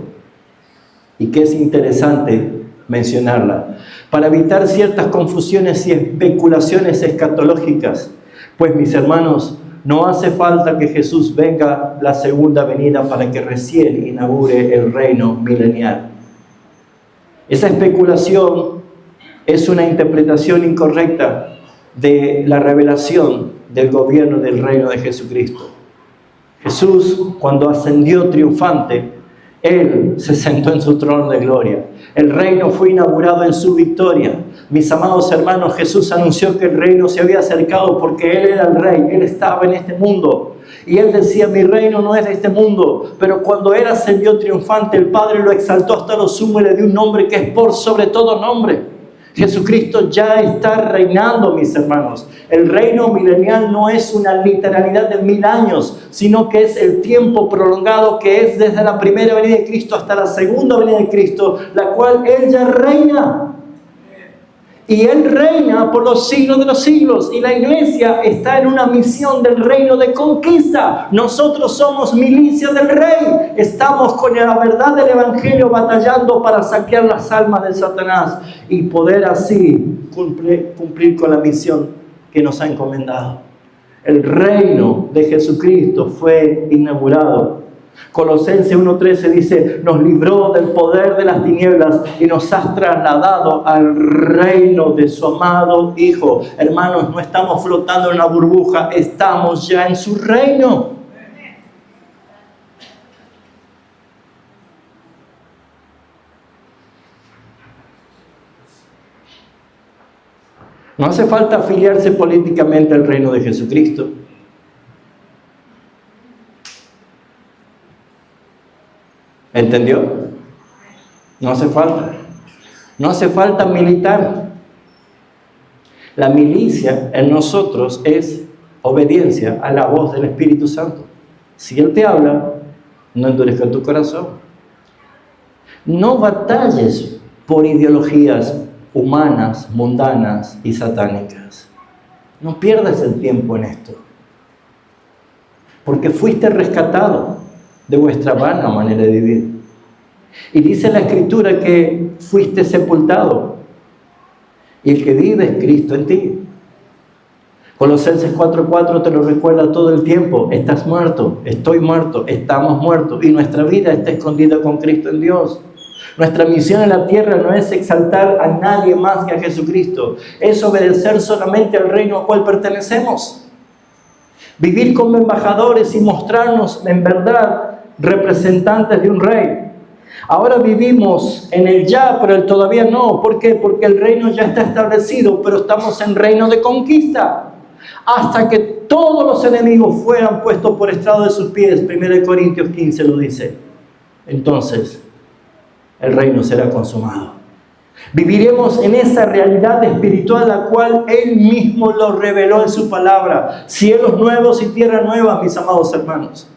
S1: Y que es interesante mencionarla, para evitar ciertas confusiones y especulaciones escatológicas. Pues, mis hermanos, no hace falta que Jesús venga la segunda venida para que recién inaugure el reino milenial. Esa especulación es una interpretación incorrecta, de la revelación del gobierno del reino de Jesucristo. Jesús, cuando ascendió triunfante, Él se sentó en su trono de gloria. El reino fue inaugurado en su victoria. Mis amados hermanos, Jesús anunció que el reino se había acercado porque Él era el rey. Él estaba en este mundo. Y Él decía, mi reino no es de este mundo. Pero cuando Él ascendió triunfante, el Padre lo exaltó hasta lo sumo y le dio un nombre que es por sobre todo nombre. Jesucristo ya está reinando, mis hermanos. El reino milenial no es una literalidad de 1000 años, sino que es el tiempo prolongado que es desde la primera venida de Cristo hasta la segunda venida de Cristo, la cual Él ya reina. Y Él reina por los siglos de los siglos. Y la iglesia está en una misión del reino de conquista. Nosotros somos milicia del rey. Estamos con la verdad del evangelio batallando para saquear las almas de Satanás y poder así cumplir con la misión que nos ha encomendado. El reino de Jesucristo fue inaugurado. Colosenses 1:13 dice, nos libró del poder de las tinieblas y nos ha trasladado al reino de su amado Hijo. Hermanos, no estamos flotando en una burbuja, estamos ya en su reino. No hace falta afiliarse políticamente al reino de Jesucristo. ¿Entendió? No hace falta. No hace falta militar. La milicia en nosotros es obediencia a la voz del Espíritu Santo. Si Él te habla, no endurezca tu corazón. No batalles por ideologías humanas, mundanas y satánicas. No pierdas el tiempo en esto. Porque fuiste rescatado de vuestra vana manera de vivir. Y dice la Escritura que fuiste sepultado y el que vive es Cristo en ti. Colosenses 4:4 te lo recuerda todo el tiempo. Estás muerto, estoy muerto, estamos muertos y nuestra vida está escondida con Cristo en Dios. Nuestra misión en la tierra no es exaltar a nadie más que a Jesucristo, es obedecer solamente al reino al cual pertenecemos. Vivir como embajadores y mostrarnos en verdad representantes de un rey. Ahora vivimos en el ya, pero el todavía no. ¿Por qué? Porque el reino ya está establecido, pero estamos en reino de conquista. Hasta que todos los enemigos fueran puestos por estrado de sus pies. 1 Corintios 15 lo dice. Entonces, el reino será consumado. Viviremos en esa realidad espiritual la cual Él mismo lo reveló en su palabra. Cielos nuevos y tierra nueva, mis amados hermanos.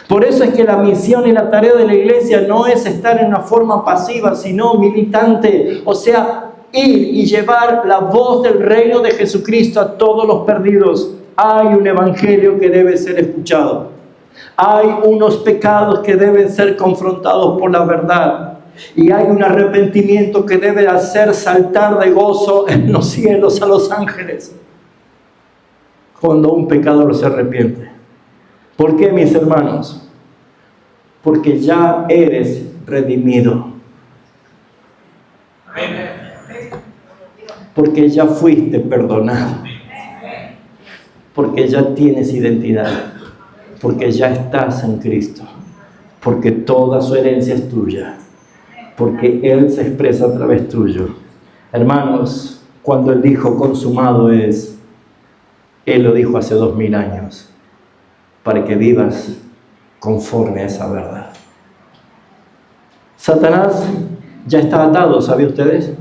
S1: Por eso es que la misión y la tarea de la iglesia no es estar en una forma pasiva, sino militante. O sea, ir y llevar la voz del reino de Jesucristo a todos los perdidos. Hay un evangelio que debe ser escuchado. Hay unos pecados que deben ser confrontados por la verdad. Y hay un arrepentimiento que debe hacer saltar de gozo en los cielos a los ángeles cuando un pecador se arrepiente. ¿Por qué, mis hermanos? Porque ya eres redimido. Porque ya fuiste perdonado. Porque ya tienes identidad. Porque ya estás en Cristo. Porque toda su herencia es tuya. Porque Él se expresa a través tuyo. Hermanos, cuando Él dijo consumado es, Él lo dijo hace 2000 años. Para que vivas conforme a esa verdad. Satanás ya está atado, ¿saben ustedes?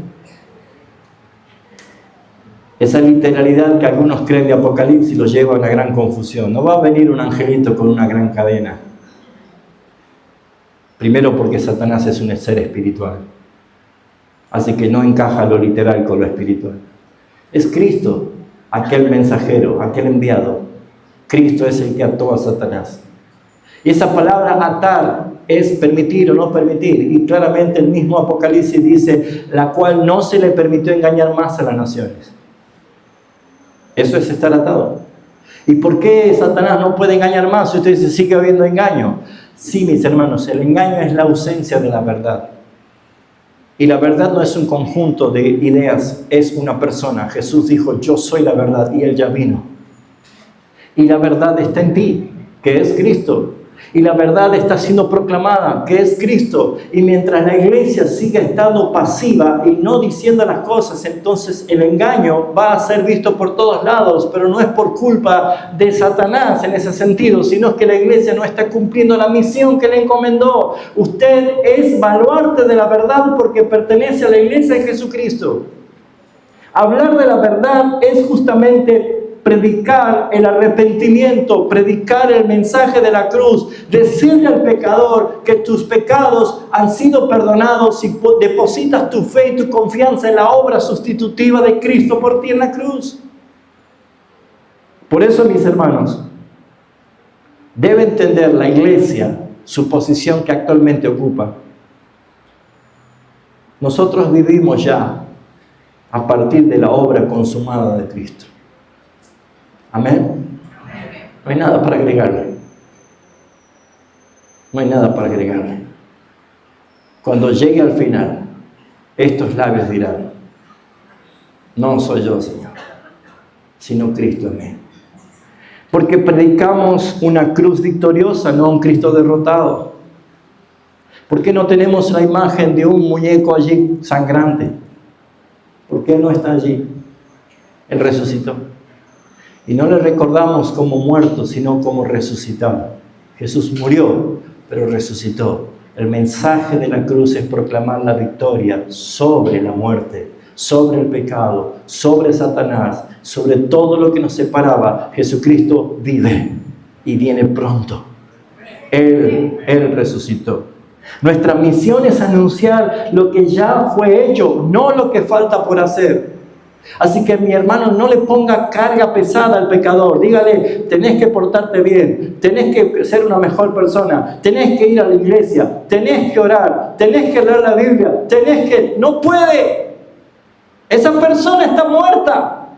S1: Esa literalidad que algunos creen de Apocalipsis los lleva a una gran confusión. No va a venir un angelito con una gran cadena. Primero porque Satanás es un ser espiritual. Así que no encaja lo literal con lo espiritual. Es Cristo, aquel mensajero, aquel enviado. Cristo es el que ató a Satanás. Y esa palabra atar es permitir o no permitir. Y claramente el mismo Apocalipsis dice, la cual no se le permitió engañar más a las naciones. Eso es estar atado. ¿Y por qué Satanás no puede engañar más? Si usted dice, sigue habiendo engaño. Sí, mis hermanos, el engaño es la ausencia de la verdad. Y la verdad no es un conjunto de ideas, es una persona. Jesús dijo, yo soy la verdad, y Él ya vino. Y la verdad está en ti, que es Cristo. Y la verdad está siendo proclamada, que es Cristo. Y mientras la iglesia siga estando pasiva y no diciendo las cosas, entonces el engaño va a ser visto por todos lados. Pero no es por culpa de Satanás en ese sentido, sino que la iglesia no está cumpliendo la misión que le encomendó. Usted es baluarte de la verdad porque pertenece a la iglesia de Jesucristo. Hablar de la verdad es justamente predicar el arrepentimiento, predicar el mensaje de la cruz, decirle al pecador que tus pecados han sido perdonados si depositas tu fe y tu confianza en la obra sustitutiva de Cristo por ti en la cruz. Por eso, mis hermanos, debe entender la iglesia su posición que actualmente ocupa. Nosotros vivimos ya a partir de la obra consumada de Cristo. Amén. No hay nada para agregarle. No hay nada para agregarle. Cuando llegue al final, estos labios dirán, no soy yo, Señor, sino Cristo en mí. Porque predicamos una cruz victoriosa, no un Cristo derrotado. ¿Por qué no tenemos la imagen de un muñeco allí sangrante? ¿Por qué no está allí? Él resucitó. Y no le recordamos como muerto, sino como resucitado. Jesús murió, pero resucitó. El mensaje de la cruz es proclamar la victoria sobre la muerte, sobre el pecado, sobre Satanás, sobre todo lo que nos separaba. Jesucristo vive y viene pronto. Él resucitó. Nuestra misión es anunciar lo que ya fue hecho, no lo que falta por hacer. Así que mi hermano, no le ponga carga pesada al pecador. Dígale, tenés que portarte bien, tenés que ser una mejor persona, tenés que ir a la iglesia, tenés que orar, tenés que leer la Biblia, tenés que... No puede. Esa persona está muerta.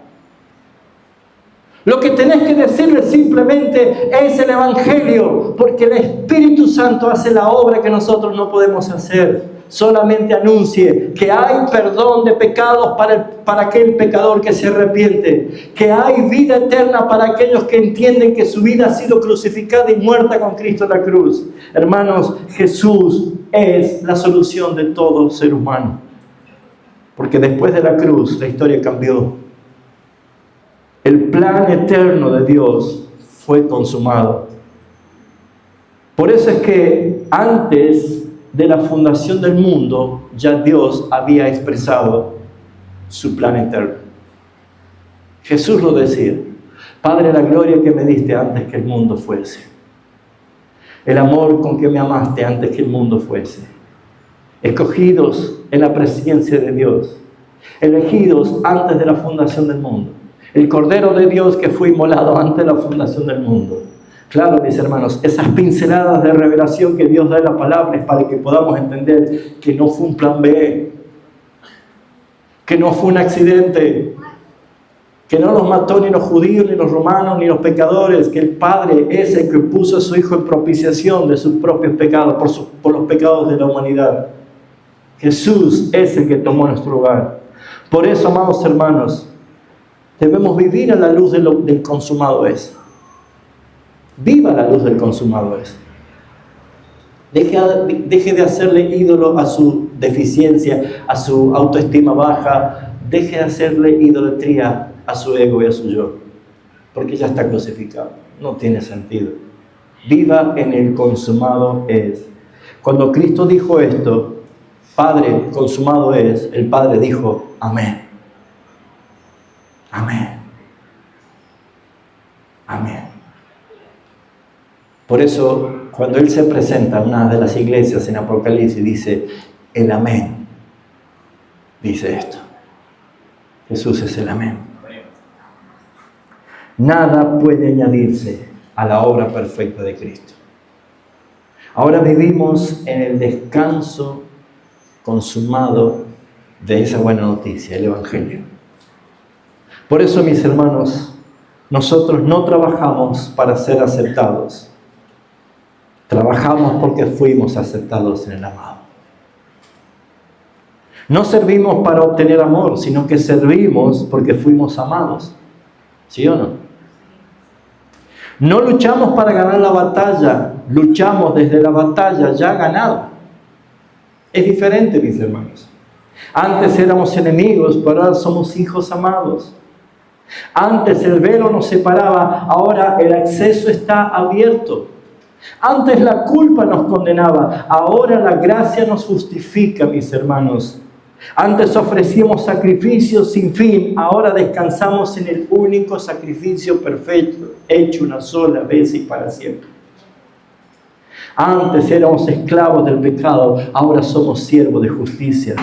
S1: Lo que tenés que decirle simplemente es el Evangelio, porque el Espíritu Santo hace la obra que nosotros no podemos hacer. Solamente anuncie que hay perdón de pecados para aquel pecador que se arrepiente, que hay vida eterna para aquellos que entienden que su vida ha sido crucificada y muerta con Cristo en la cruz. Hermanos, Jesús es la solución de todo ser humano, porque después de la cruz la historia cambió. El plan eterno de Dios fue consumado. Por eso es que antes de la fundación del mundo, ya Dios había expresado su plan eterno. Jesús lo decía: Padre, la gloria que me diste antes que el mundo fuese, el amor con que me amaste antes que el mundo fuese, escogidos en la presencia de Dios, elegidos antes de la fundación del mundo, el Cordero de Dios que fue inmolado antes de la fundación del mundo. Claro, mis hermanos, esas pinceladas de revelación que Dios da en la palabra es para que podamos entender que no fue un plan B, que no fue un accidente, que no los mató ni los judíos, ni los romanos, ni los pecadores, que el Padre es el que puso a su Hijo en propiciación de sus propios pecados, por los pecados de la humanidad. Jesús es el que tomó nuestro lugar. Por eso, amados hermanos, debemos vivir a la luz del consumado es. Viva la luz del consumado es. Deje de hacerle ídolo a su deficiencia, a su autoestima baja. Deje de hacerle idolatría a su ego y a su yo, porque ya está crucificado. No tiene sentido. Viva en el consumado es. Cuando Cristo dijo esto, Padre, consumado es, el Padre dijo, amén. Amén. Amén. Por eso, cuando Él se presenta en una de las iglesias en Apocalipsis, dice, el amén. Dice esto. Jesús es el amén. Nada puede añadirse a la obra perfecta de Cristo. Ahora vivimos en el descanso consumado de esa buena noticia, el Evangelio. Por eso, mis hermanos, nosotros no trabajamos para ser aceptados. Trabajamos porque fuimos aceptados en el amado. No servimos para obtener amor, sino que servimos porque fuimos amados. ¿Sí o no? No luchamos para ganar la batalla, luchamos desde la batalla ya ganada. Es diferente, mis hermanos. Antes éramos enemigos, pero ahora somos hijos amados. Antes el velo nos separaba, ahora el acceso está abierto. Antes la culpa nos condenaba, ahora la gracia nos justifica, mis hermanos. Antes ofrecíamos sacrificios sin fin, ahora descansamos en el único sacrificio perfecto, hecho una sola vez y para siempre. Antes éramos esclavos del pecado, ahora somos siervos de justicia.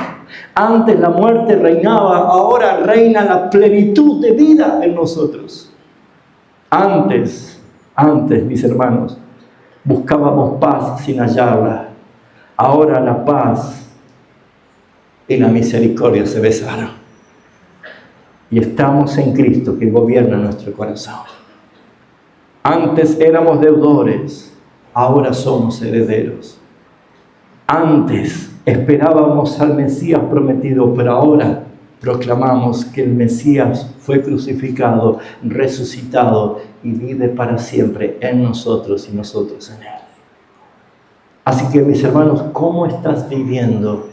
S1: Antes la muerte reinaba, ahora reina la plenitud de vida en nosotros. Antes, mis hermanos, buscábamos paz sin hallarla. Ahora la paz y la misericordia se besaron. Y estamos en Cristo que gobierna nuestro corazón. Antes éramos deudores, ahora somos herederos. Antes esperábamos al Mesías prometido, pero ahora proclamamos que el Mesías fue crucificado, resucitado y vive para siempre en nosotros y nosotros en Él. Así que, mis hermanos, ¿cómo estás viviendo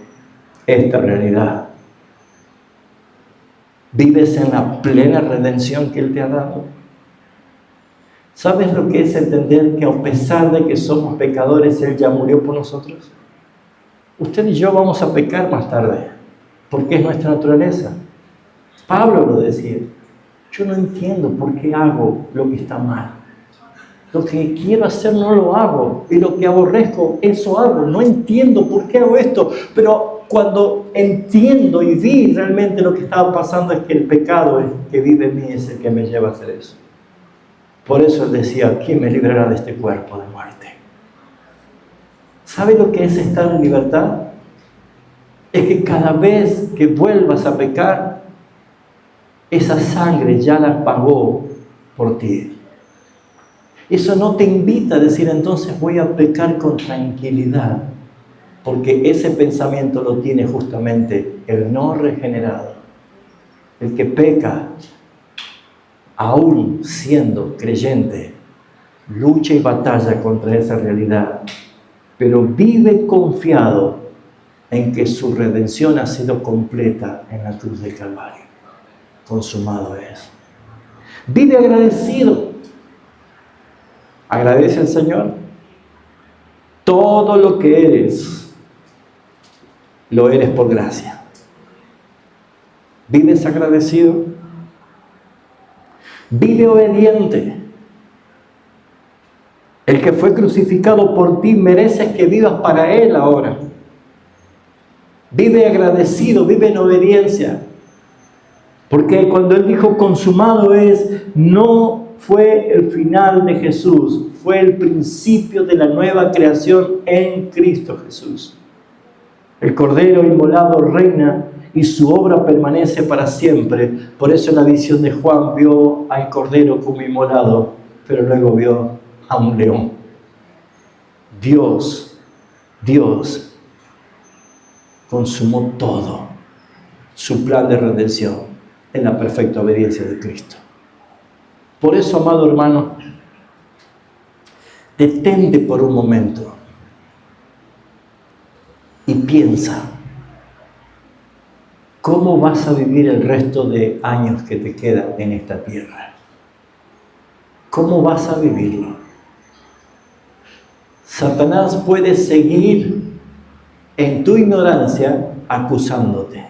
S1: esta realidad? ¿Vives en la plena redención que Él te ha dado? ¿Sabes lo que es entender que a pesar de que somos pecadores, Él ya murió por nosotros? Usted y yo vamos a pecar más tarde, porque es nuestra naturaleza. Pablo lo decía. Yo no entiendo por qué hago lo que está mal. Lo que quiero hacer no lo hago, y lo que aborrezco, eso hago. No entiendo por qué hago esto, pero cuando entiendo y vi realmente lo que estaba pasando, es que el pecado que vive en mí es el que me lleva a hacer eso. Por eso él decía, ¿quién me librará de este cuerpo de muerte? ¿Sabe lo que es estar en libertad? Es que cada vez que vuelvas a pecar, esa sangre ya la pagó por ti. Eso no te invita a decir, entonces voy a pecar con tranquilidad, porque ese pensamiento lo tiene justamente el no regenerado. El que peca, aún siendo creyente, lucha y batalla contra esa realidad, pero vive confiado en que su redención ha sido completa en la cruz del Calvario. Consumado es. Vive agradecido. Agradece al Señor. Todo lo que eres, lo eres por gracia. ¿Vives agradecido? Vive obediente. El que fue crucificado por ti merece que vivas para Él ahora. Vive agradecido, vive en obediencia. Porque cuando Él dijo consumado es, no fue el final de Jesús, fue el principio de la nueva creación en Cristo Jesús. El Cordero inmolado reina y su obra permanece para siempre. Por eso en la visión de Juan vio al Cordero como inmolado, pero luego vio a un león. Dios consumó todo su plan de redención en la perfecta obediencia de Cristo. Por eso, amado hermano, detente por un momento y piensa, ¿cómo vas a vivir el resto de años que te quedan en esta tierra? ¿Cómo vas a vivirlo? Satanás puede seguir en tu ignorancia acusándote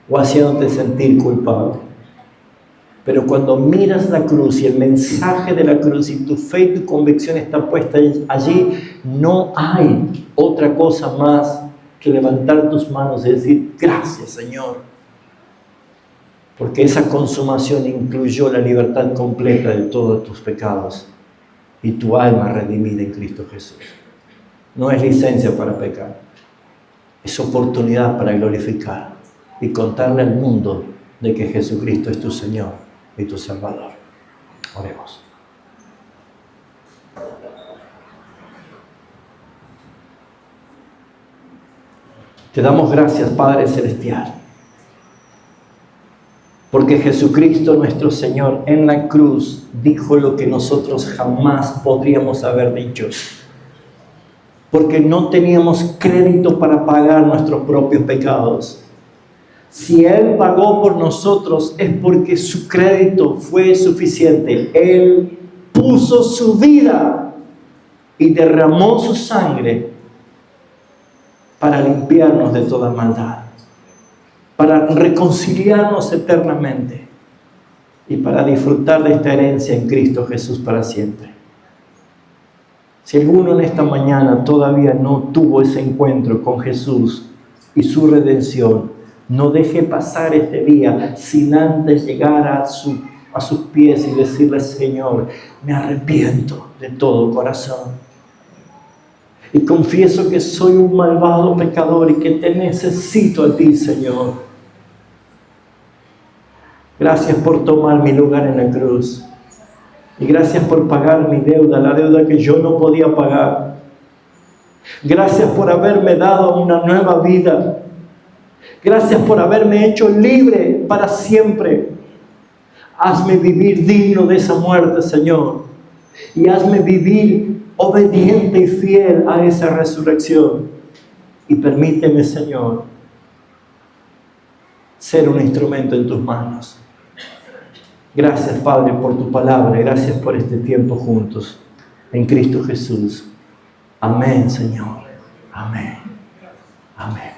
S1: o haciéndote sentir culpable. Pero cuando miras la cruz y el mensaje de la cruz y tu fe y tu convicción está puesta allí, no hay otra cosa más que levantar tus manos y decir, gracias Señor. Porque esa consumación incluyó la libertad completa de todos tus pecados y tu alma redimida en Cristo Jesús. No es licencia para pecar, es oportunidad para glorificar y contarle al mundo de que Jesucristo es tu Señor y tu Salvador. Oremos. Te damos gracias, Padre Celestial, porque Jesucristo nuestro Señor en la cruz dijo lo que nosotros jamás podríamos haber dicho. Porque no teníamos crédito para pagar nuestros propios pecados. Si Él pagó por nosotros es porque su crédito fue suficiente. Él puso su vida y derramó su sangre para limpiarnos de toda maldad, para reconciliarnos eternamente y para disfrutar de esta herencia en Cristo Jesús para siempre. Si alguno en esta mañana todavía no tuvo ese encuentro con Jesús y su redención, no deje pasar este día sin antes llegar a sus pies y decirle: Señor, me arrepiento de todo corazón. Y confieso que soy un malvado pecador y que te necesito a ti, Señor. Gracias por tomar mi lugar en la cruz. Y gracias por pagar mi deuda, la deuda que yo no podía pagar. Gracias por haberme dado una nueva vida. Gracias por haberme hecho libre para siempre. Hazme vivir digno de esa muerte, Señor. Y hazme vivir obediente y fiel a esa resurrección. Y permíteme, Señor, ser un instrumento en tus manos. Gracias, Padre, por tu palabra. Gracias por este tiempo juntos en Cristo Jesús. Amén, Señor. Amén. Amén.